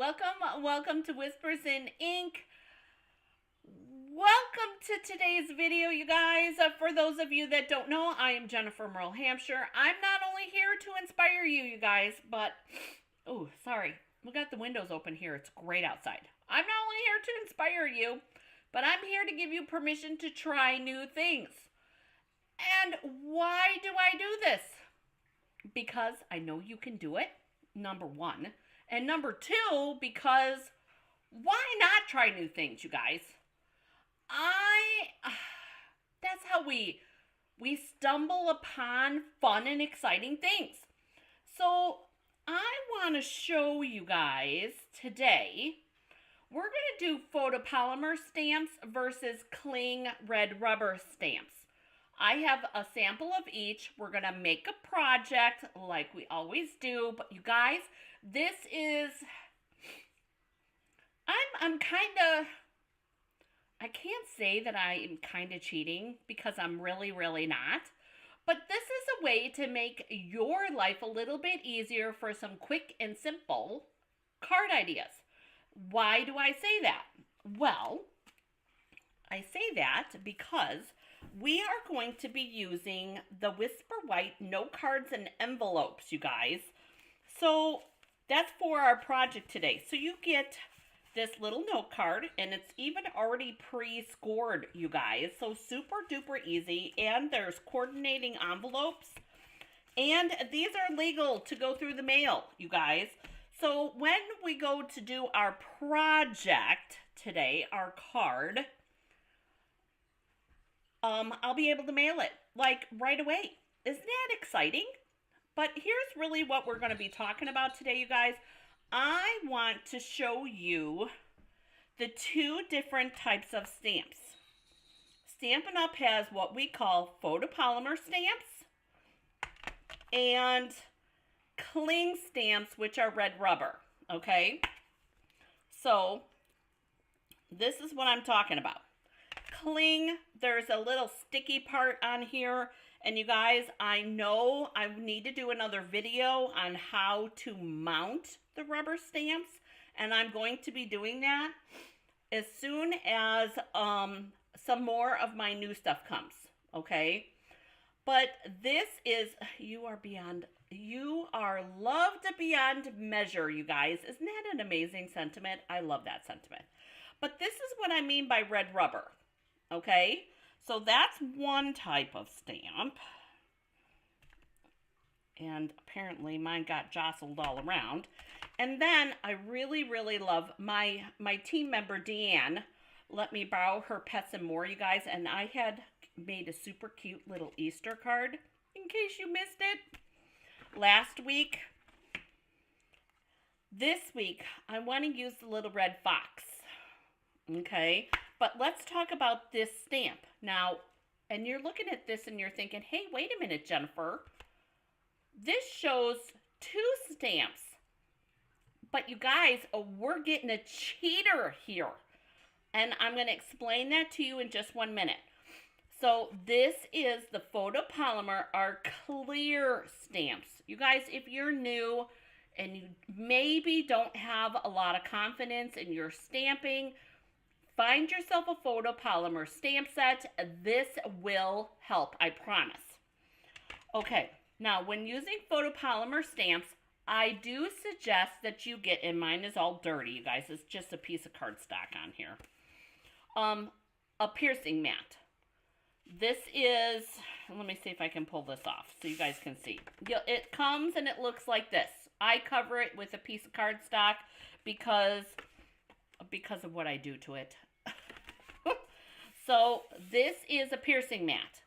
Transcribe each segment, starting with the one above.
Welcome to Whispers in Ink. Welcome to today's video, you guys. For those of you that don't know, I am Jennifer Merle Hampshire. I'm not only here to inspire you, you guys, but, oh, sorry, we got the windows open here. It's great outside. I'm not only here to inspire you, but I'm here to give you permission to try new things. And why do I do this? Because I know you can do it, number one. And number two, because why not try new things, you guys? That's how we stumble upon fun and exciting things. So I want to show you guys today, we're going to do photopolymer stamps versus cling red rubber stamps. I have a sample of each. We're going to make a project like we always do. But you guys, this is, I'm kind of, I can't say that I am kind of cheating because I'm really, really not. But this is a way to make your life a little bit easier for some quick and simple card ideas. Why do I say that? Well, I say that because we are going to be using the Whisper White note cards and envelopes, you guys. So that's for our project today. So you get this little note card, and it's even already pre-scored, you guys. So super duper easy. And there's coordinating envelopes. And these are legal to go through the mail, you guys. So when we go to do our project today, our card, I'll be able to mail it, like, right away. Isn't that exciting? But here's really what we're going to be talking about today, you guys. I want to show you the two different types of stamps. Stampin' Up! Has what we call photopolymer stamps and cling stamps, which are red rubber, okay? So this is what I'm talking about. Cling, there's a little sticky part on here, and you guys, I know I need to do another video on how to mount the rubber stamps, and I'm going to be doing that as soon as some more of my new stuff comes, okay? But this is, you are loved beyond measure, you guys. Isn't that an amazing sentiment? I love that sentiment. But this is what I mean by red rubber. Okay, so that's one type of stamp. And apparently mine got jostled all around. And then I really, really love my team member, Deanne, let me borrow her Pets and More, you guys. And I had made a super cute little Easter card, in case you missed it, last week. This week, I want to use the little red fox. Okay, but let's talk about this stamp. Now, and you're looking at this and you're thinking, hey, wait a minute, Jennifer. This shows two stamps. But you guys, we're getting a cheater here. And I'm going to explain that to you in just 1 minute. So this is the photopolymer, our clear stamps. You guys, if you're new and you maybe don't have a lot of confidence in your stamping, find yourself a photopolymer stamp set. This will help, I promise. Okay, now when using photopolymer stamps, I do suggest that you get, and mine is all dirty, you guys. It's just a piece of cardstock on here. A piercing mat. This is, let me see if I can pull this off so you guys can see. It comes and it looks like this. I cover it with a piece of cardstock because of what I do to it. So this is a piercing mat.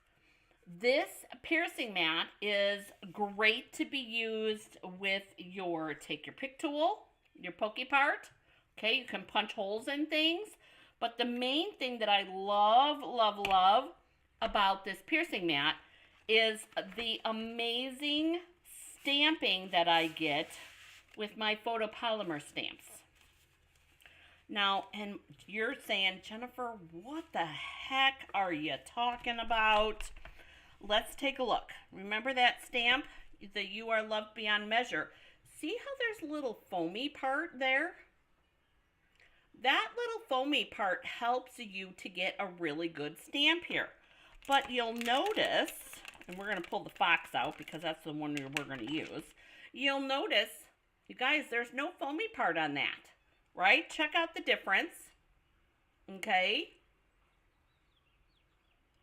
This piercing mat is great to be used with your take your pick tool, your pokey part. Okay, you can punch holes in things. But the main thing that I love, love, love about this piercing mat is the amazing stamping that I get with my photopolymer stamps. Now, and you're saying, Jennifer, what the heck are you talking about? Let's take a look. Remember that stamp, the You Are Loved Beyond Measure? See how there's a little foamy part there? that little foamy part helps you to get a really good stamp here. But you'll notice, and we're going to pull the fox out because that's the one we're going to use. You'll notice, you guys, there's no foamy part on that, right? Check out the difference, okay?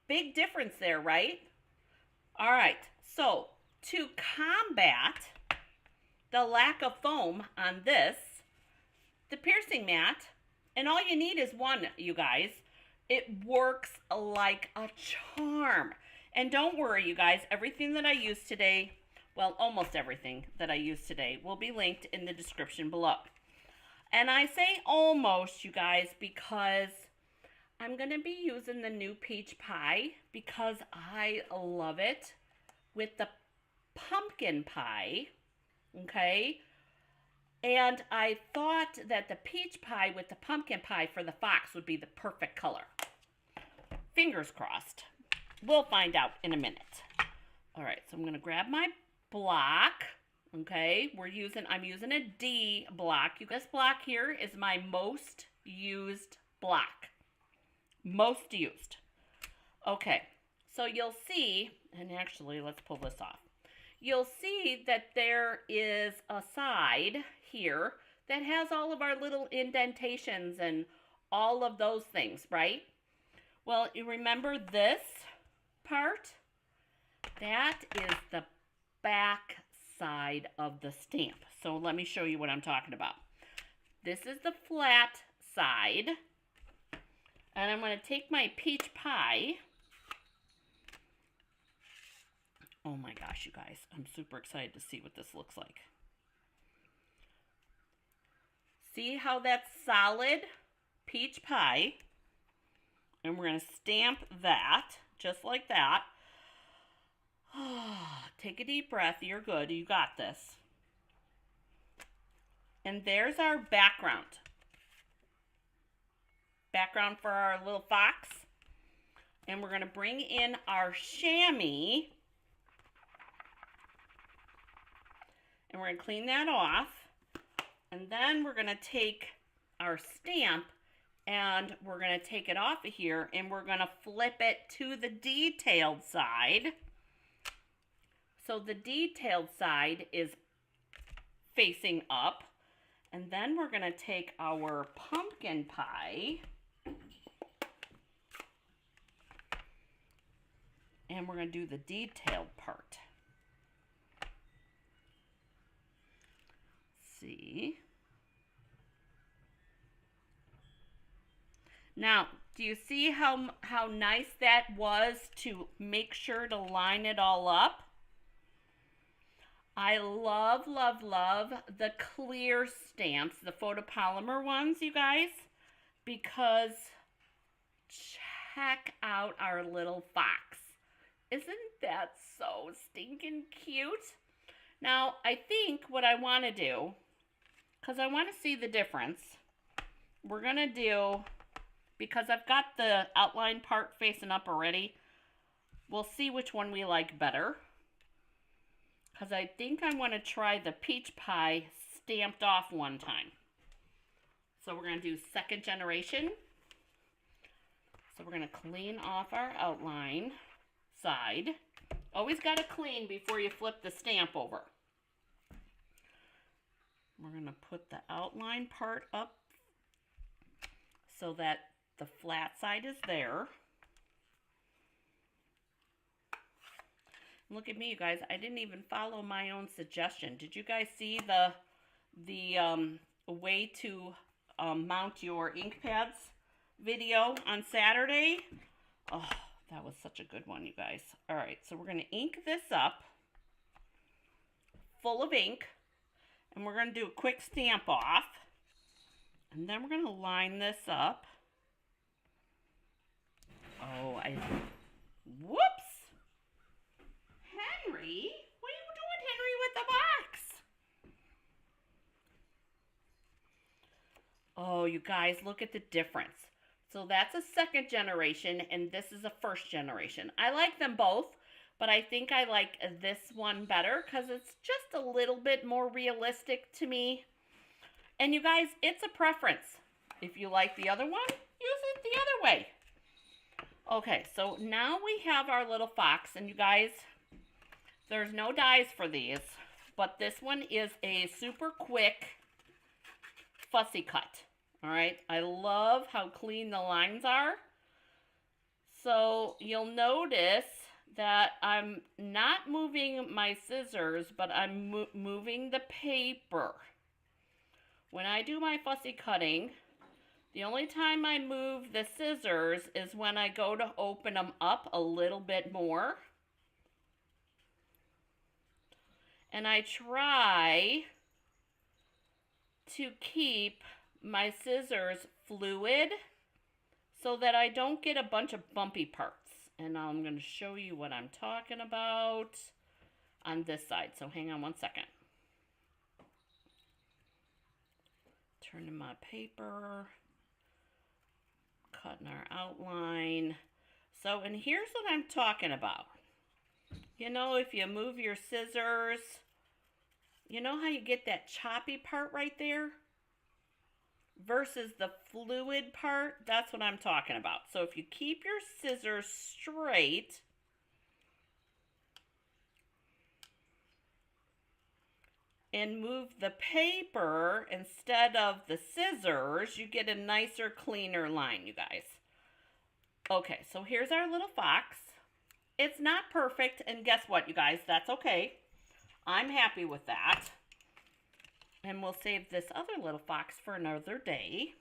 Big difference there, right? All right, so to combat the lack of foam on this, the piercing mat, and all you need is one, you guys. It works like a charm. And don't worry, you guys, everything that I use today, well, almost everything that I use today will be linked in the description below. And I say almost, you guys, because I'm going to be using the new peach pie because I love it with the pumpkin pie, okay? And I thought that the peach pie with the pumpkin pie for the fox would be the perfect color. Fingers crossed. We'll find out in a minute. All right, so I'm going to grab my block, okay? I'm using a D block. This block here is my most used block. Most used. Okay, so you'll see, and actually, let's pull this off. You'll see that there is a side here that has all of our little indentations and all of those things, right? Well, you remember this part? That is the back side of the stamp. So let me show you what I'm talking about. This is the flat side. And I'm going to take my peach pie. Oh my gosh, you guys. I'm super excited to see what this looks like. See how that's solid peach pie? And we're going to stamp that just like that. Take a deep breath. You're good. You got this. And there's our background. Background for our little fox. And we're going to bring in our chamois. And we're going to clean that off. And then we're going to take our stamp and we're going to take it off of here and we're going to flip it to the detailed side. So the detailed side is facing up. And then we're going to take our pumpkin pie and we're going to do the detailed part. See? Now, do you see how nice that was to make sure to line it all up? I love, love, love the clear stamps, the photopolymer ones, you guys, because check out our little fox. Isn't that so stinking cute? Now, I think what I want to do, because I want to see the difference, we're going to do, because I've got the outline part facing up already, we'll see which one we like better. Because I think I want to try the peach pie stamped off one time. So we're going to do second generation. So we're going to clean off our outline side. Always got to clean before you flip the stamp over. We're going to put the outline part up so that the flat side is there. Look at me, you guys. I didn't even follow my own suggestion. Did you guys see the way to mount your ink pads video on Saturday? Oh, that was such a good one, you guys. All right, so we're going to ink this up full of ink. And we're going to do a quick stamp off. And then we're going to line this up. Oh, whoops! Henry? What are you doing, Henry, with the box? Oh, you guys, look at the difference. So that's a second generation, and this is a first generation. I like them both, but I think I like this one better because it's just a little bit more realistic to me. And you guys, it's a preference. If you like the other one, use it the other way. Okay, so now we have our little fox, and you guys, there's no dies for these, but this one is a super quick fussy cut. All right, I love how clean the lines are. So you'll notice that I'm not moving my scissors, but I'm moving the paper. When I do my fussy cutting, the only time I move the scissors is when I go to open them up a little bit more. And I try to keep my scissors fluid so that I don't get a bunch of bumpy parts. And I'm going to show you what I'm talking about on this side. So hang on one second. Turning my paper, cutting our outline. So, and here's what I'm talking about. You know, if you move your scissors, you know how you get that choppy part right there? Versus the fluid part, that's what I'm talking about. So if you keep your scissors straight, and move the paper instead of the scissors, you get a nicer, cleaner line, you guys. Okay, so here's our little fox. It's not perfect, and guess what, you guys? That's okay. I'm happy with that. And we'll save this other little fox for another day.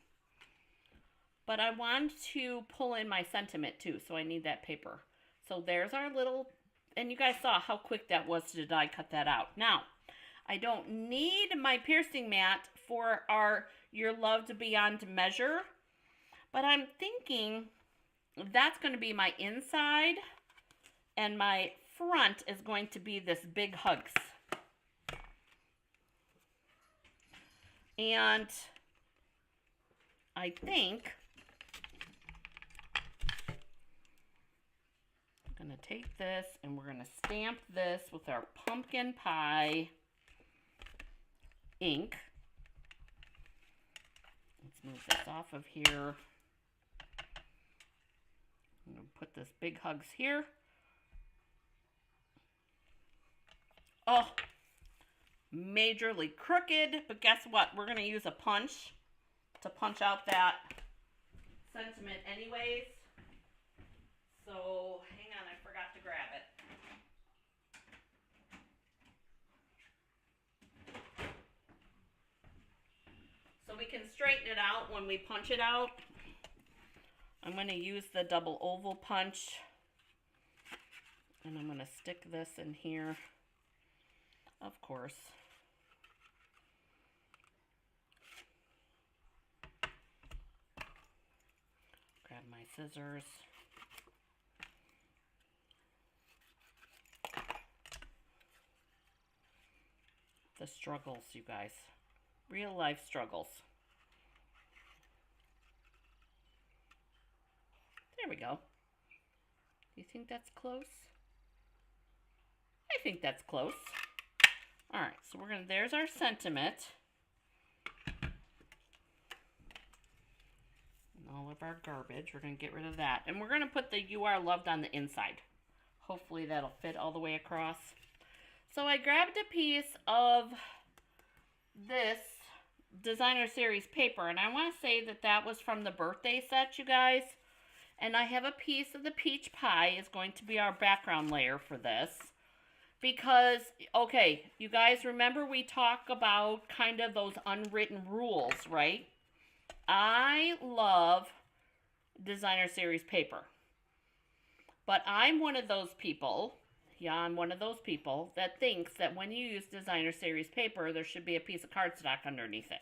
But I want to pull in my sentiment too, so I need that paper. So there's our little, and you guys saw how quick that was to die cut that out. Now, I don't need my piercing mat for our Your Loved Beyond Measure, but I'm thinking that's going to be my inside, and my front is going to be this Big Hugs. And I think I'm going to take this and we're going to stamp this with our pumpkin pie ink. Let's move this off of here. I'm going to put this Big Hugs here. Oh, majorly crooked, but guess what? We're going to use a punch to punch out that sentiment anyways. So, hang on, I forgot to grab it. So we can straighten it out when we punch it out. I'm going to use the double oval punch, and I'm going to stick this in here, of course. Grab my scissors. The struggles, you guys. Real life struggles. There we go. Do you think that's close? I think that's close. All right, so we're gonna, there's our sentiment. And all of our garbage, we're gonna get rid of that. And we're gonna put the You Are Loved on the inside. Hopefully that'll fit all the way across. So I grabbed a piece of this designer series paper, and I want to say that that was from the birthday set, you guys. And I have a piece of the peach pie is going to be our background layer for this. Because, okay, you guys remember we talk about kind of those unwritten rules, right? I love designer series paper. But I'm one of those people, I'm one of those people that thinks that when you use designer series paper, there should be a piece of cardstock underneath it.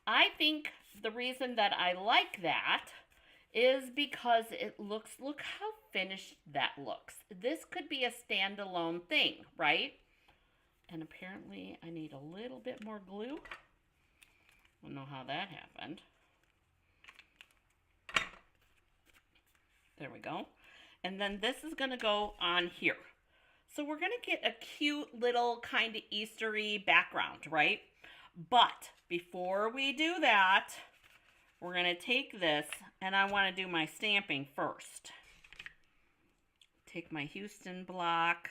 I think the reason that I like that is because it looks, look how finished that looks. This could be a standalone thing, right? And apparently I need a little bit more glue. I don't know how that happened. There we go. And then this is going to go on here. So we're going to get a cute little kind of Eastery background, right? But before we do that, we're going to take this, and I want to do my stamping first. Take my Houston block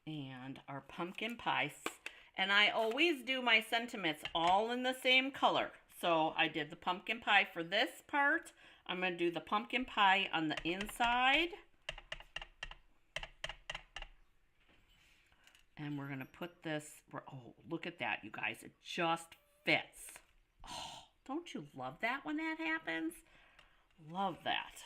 and our pumpkin pie. And I always do my sentiments all in the same color. So I did the pumpkin pie for this part. I'm going to do the pumpkin pie on the inside. And we're going to put this, oh, look at that, you guys. It just fits. Oh, don't you love that when that happens? Love that.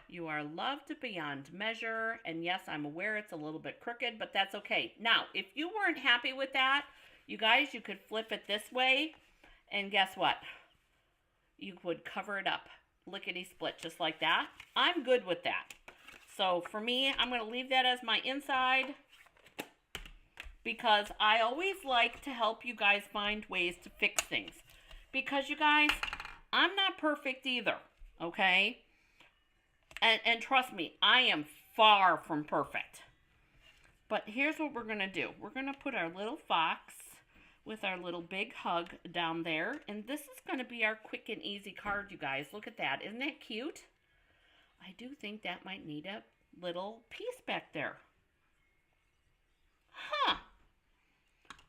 You are loved beyond measure. And yes, I'm aware it's a little bit crooked, but that's okay. Now, if you weren't happy with that, you guys, you could flip it this way. And guess what? You would cover it up. Lickety-split, just like that. I'm good with that. So for me, I'm going to leave that as my inside, because I always like to help you guys find ways to fix things. Because you guys, I'm not perfect either, okay? And trust me, I am far from perfect. But here's what we're going to do. We're going to put our little fox with our little big hug down there. And this is going to be our quick and easy card, you guys. Look at that. Isn't that cute? I do think that might need a little piece back there. Huh.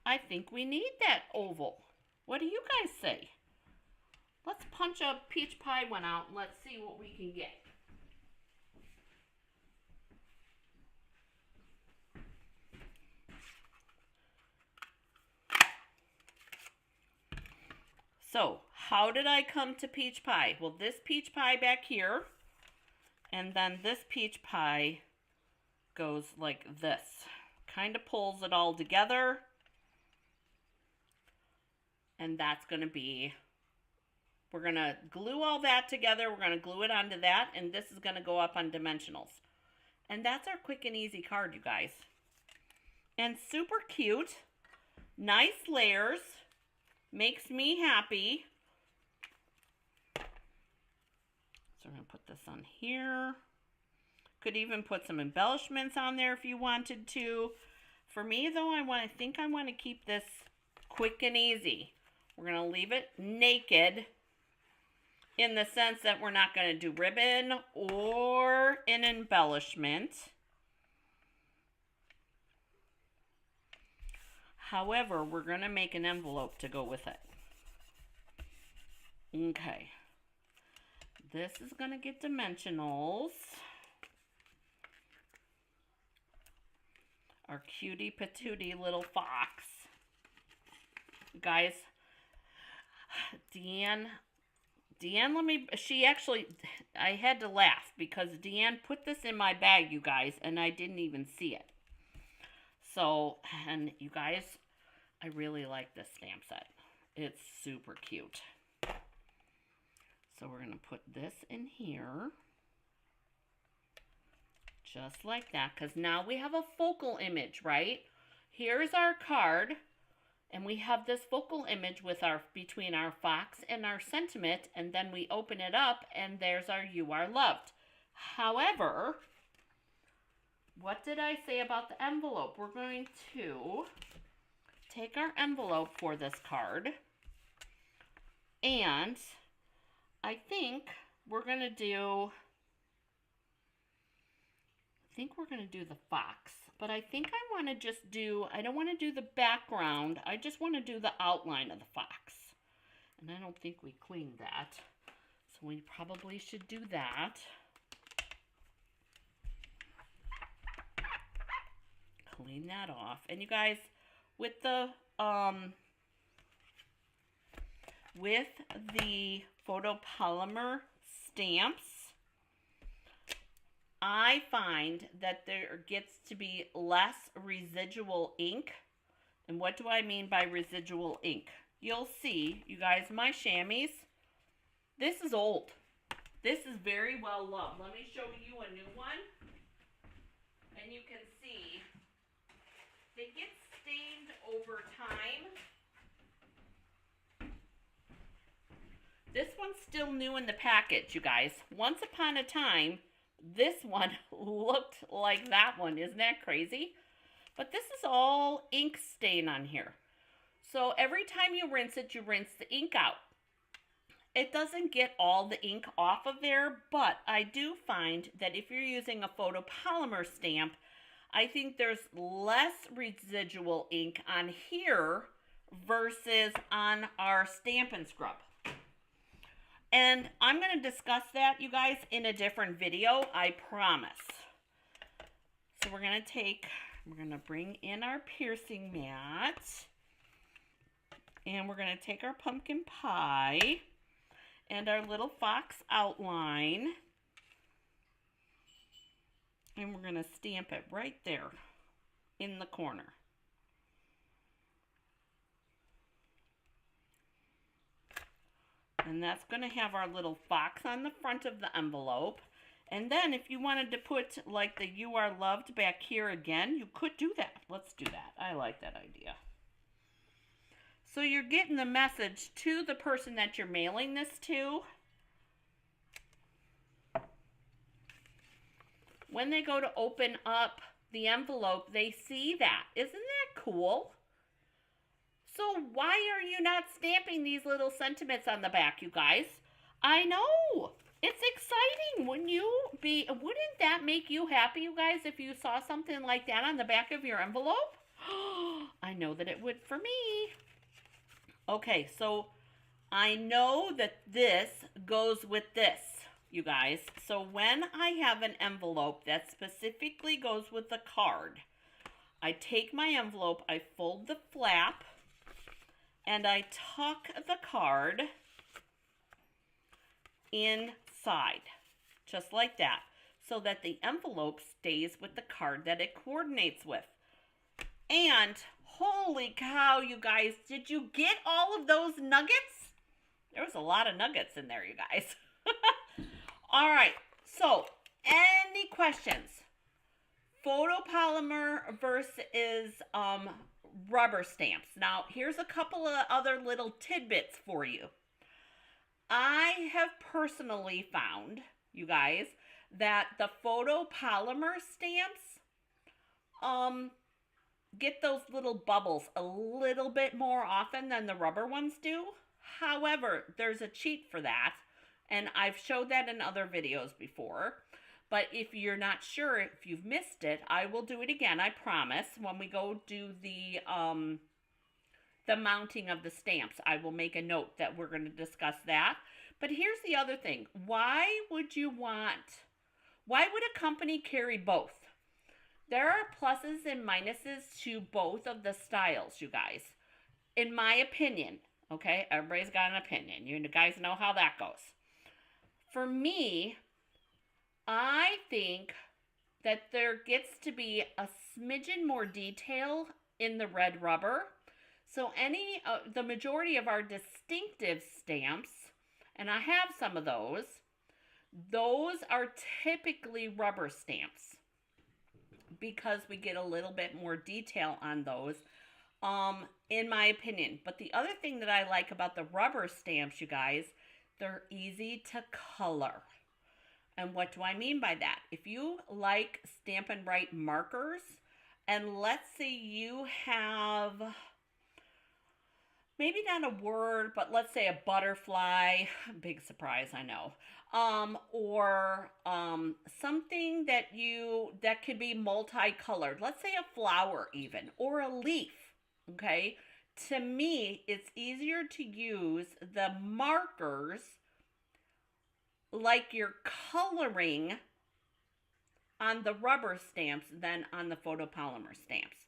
I think we need that oval. What do you guys say? Let's punch a peach pie one out and let's see what we can get. So, how did I come to peach pie? Well, this peach pie back here, and then this peach pie goes like this. Kind of pulls it all together. And that's going to be, we're going to glue all that together. We're going to glue it onto that, and this is going to go up on dimensionals. And that's our quick and easy card, you guys. And super cute. Nice layers. Makes me happy. So we're going to put this on here. Could even put some embellishments on there if you wanted to. For me, though, I think I want to keep this quick and easy. We're going to leave it naked in the sense that we're not going to do ribbon or an embellishment. However, we're going to make an envelope to go with it. Okay. This is going to get dimensionals. Our cutie patootie little fox. Guys, Deanne, I had to laugh because Deanne put this in my bag, you guys, and I didn't even see it. So, and you guys, I really like this stamp set. It's super cute. So we're going to put this in here. Just like that, because now we have a focal image, right? Here's our card, and we have this focal image with between our fox and our sentiment, and then we open it up, and there's our You Are Loved. However, what did I say about the envelope? We're going to take our envelope for this card, and I think we're going to do the fox, but I think I want to just do, I don't want to do the background, I just want to do the outline of the fox. And I don't think we cleaned that, so we probably should do that. Clean that off. And you guys, with the photopolymer stamps, I find that there gets to be less residual ink. And what do I mean by residual ink? You'll see, you guys, my chamois, this is old. This is very well loved. Let me show you a new one. And you can see they get stained over time. This one's still new in the package, you guys. Once upon a time, this one looked like that one. Isn't that crazy? But this is all ink stain on here. So every time you rinse it, you rinse the ink out. It doesn't get all the ink off of there, but I do find that if you're using a photopolymer stamp, I think there's less residual ink on here versus on our Stampin' Scrub. And I'm going to discuss that, you guys, in a different video, I promise. So we're going to bring in our piercing mat. And we're going to take our pumpkin pie and our little fox outline. And we're going to stamp it right there in the corner. And that's going to have our little fox on the front of the envelope. And then if you wanted to put like the "You Are Loved" back here again, you could do that. Let's do that. I like that idea. So you're getting the message to the person that you're mailing this to. When they go to open up the envelope, they see that. Isn't that cool? So why are you not stamping these little sentiments on the back, you guys? I know. It's exciting. Wouldn't that make you happy, you guys, if you saw something like that on the back of your envelope? I know that it would for me. Okay, so I know that this goes with this, you guys. So when I have an envelope that specifically goes with the card, I take my envelope, I fold the flap, and I tuck the card inside, just like that, so that the envelope stays with the card that it coordinates with. And holy cow, you guys, did you get all of those nuggets? There was a lot of nuggets in there, you guys. All right, so any questions? Photopolymer versus rubber stamps. Now, here's a couple of other little tidbits for you. I have personally found, you guys, that the photopolymer stamps get those little bubbles a little bit more often than the rubber ones do. However, there's a cheat for that, and I've showed that in other videos before. But if you're not sure, if you've missed it, I will do it again, I promise. When we go do the mounting of the stamps, I will make a note that we're going to discuss that. But here's the other thing. Why would a company carry both? There are pluses and minuses to both of the styles, you guys. In my opinion, okay? Everybody's got an opinion. You guys know how that goes. For me, I think that there gets to be a smidgen more detail in the red rubber. So the majority of our distinctive stamps, and I have some of those are typically rubber stamps because we get a little bit more detail on those, in my opinion. But the other thing that I like about the rubber stamps, you guys, they're easy to color. And what do I mean by that? If you like Stampin' Write markers, and let's say you have, maybe not a word, but let's say a butterfly, big surprise, I know, or something that could be multicolored, let's say a flower even, or a leaf, okay? To me, it's easier to use the markers like you're coloring on the rubber stamps than on the photopolymer stamps.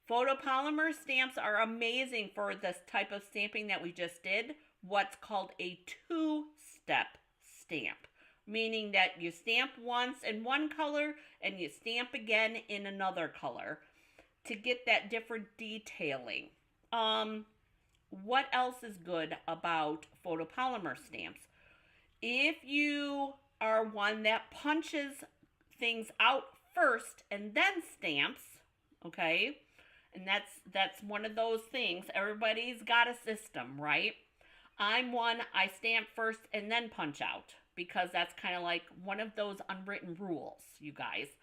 Photopolymer stamps are amazing for this type of stamping that we just did, what's called a two-step stamp, meaning that you stamp once in one color and you stamp again in another color to get that different detailing. What else is good about photopolymer stamps? If you are one that punches things out first and then stamps, okay, and that's one of those things. Everybody's got a system, right? I'm one, I stamp first and then punch out because that's kind of like one of those unwritten rules, you guys.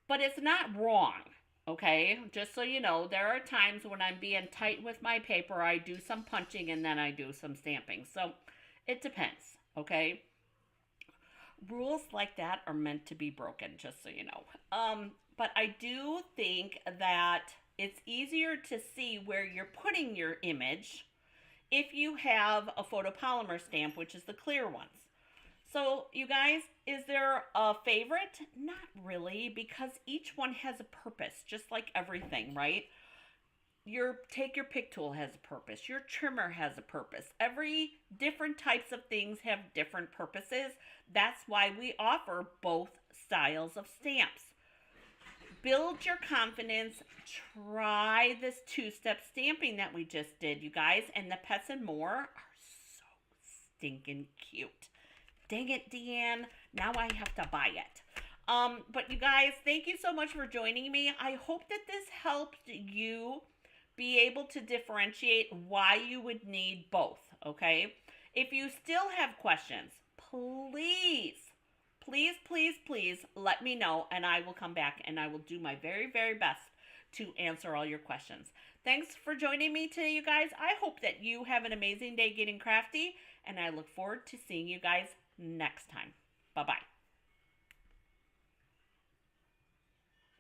But it's not wrong, okay? Just so you know, there are times when I'm being tight with my paper, I do some punching and then I do some stamping. So It depends, okay? Rules like that are meant to be broken, just so you know. But I do think that it's easier to see where you're putting your image if you have a photopolymer stamp, which is the clear ones. So, you guys, is there a favorite? Not really, because each one has a purpose, just like everything, right? Your take your pick tool has a purpose. Your trimmer has a purpose. Every different types of things have different purposes. That's why we offer both styles of stamps. Build your confidence. Try this two-step stamping that we just did, you guys, and the Pets and More are so stinking cute. Dang it, Deanne. Now I have to buy it. But you guys, thank you so much for joining me. I hope that this helped you be able to differentiate why you would need both, okay? If you still have questions, please, please, please, please let me know, and I will come back and I will do my very, very best to answer all your questions. Thanks for joining me today, you guys. I hope that you have an amazing day getting crafty, and I look forward to seeing you guys next time. Bye-bye.